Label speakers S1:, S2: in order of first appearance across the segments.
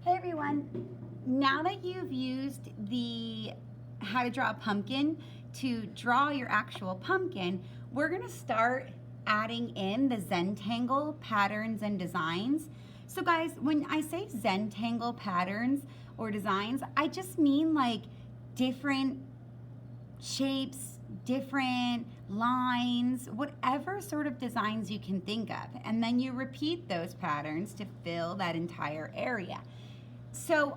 S1: Hey everyone, now that you've used the how to draw a pumpkin to draw your actual pumpkin, we're gonna start adding in the Zentangle patterns and designs. So guys, when I say Zentangle patterns or designs, I just mean like different shapes, different lines, whatever sort of designs you can think of. And then you repeat those patterns to fill that entire area. So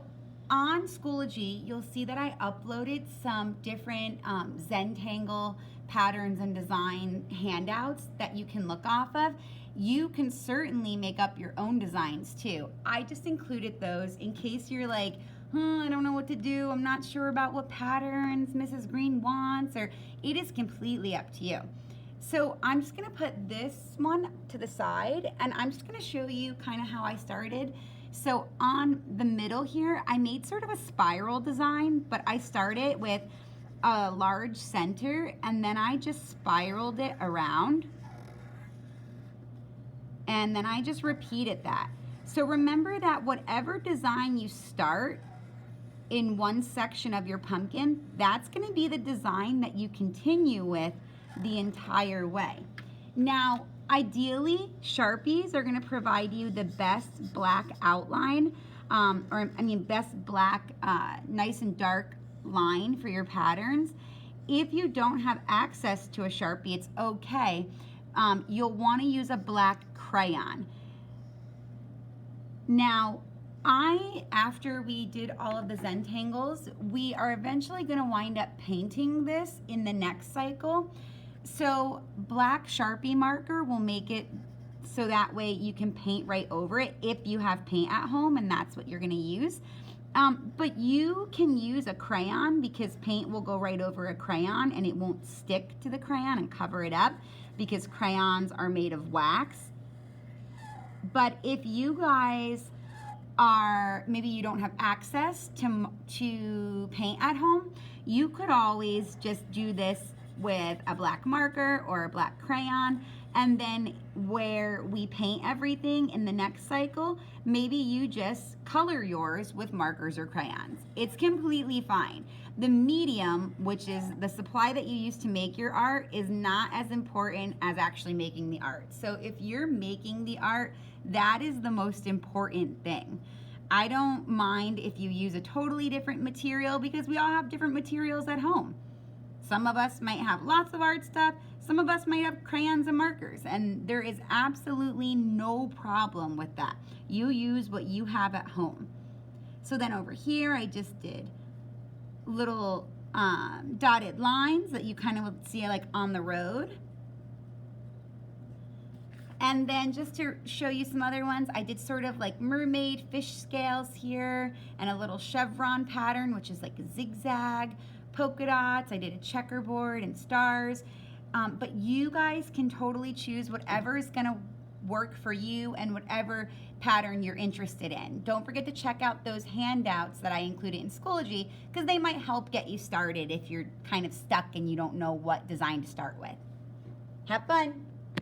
S1: on Schoology, you'll see that I uploaded some different Zentangle patterns and design handouts that you can look off of. You can certainly make up your own designs too. I just included those in case you're like, I don't know what to do. I'm not sure about what patterns Mrs. Green wants, or it is completely up to you. So I'm just gonna put this one to the side and I'm just gonna show you kind of how I started. So on the middle here, I made sort of a spiral design, but I started with a large center and then I just spiraled it around. And then I just repeated that. So remember that whatever design you start in one section of your pumpkin, that's gonna be the design that you continue with the entire way. Now, ideally, Sharpies are gonna provide you the best black outline, best black, nice and dark line for your patterns. If you don't have access to a Sharpie, it's okay. You'll wanna use a black crayon. Now, after we did all of the Zentangles, we are eventually gonna wind up painting this in the next cycle. So black Sharpie marker will make it so that way you can paint right over it if you have paint at home and that's what you're gonna use. But you can use a crayon because paint will go right over a crayon and it won't stick to the crayon and cover it up because crayons are made of wax. But if you guys maybe you don't have access to paint at home, you could always just do this with a black marker or a black crayon, and then where we paint everything in the next cycle, maybe you just color yours with markers or crayons. It's completely fine. The medium, which is the supply that you use to make your art, is not as important as actually making the art. So if you're making the art, that is the most important thing. I don't mind if you use a totally different material because we all have different materials at home. Some of us might have lots of art stuff, some of us might have crayons and markers, and there is absolutely no problem with that. You use what you have at home. So then over here, I just did little dotted lines that you kind of would see like on the road. And then just to show you some other ones, I did sort of like mermaid fish scales here and a little chevron pattern, which is like a zigzag, polka dots. I did a checkerboard and stars. But you guys can totally choose whatever is gonna work for you and whatever pattern you're interested in. Don't forget to check out those handouts that I included in Schoology because they might help get you started if you're kind of stuck and you don't know what design to start with. Have fun.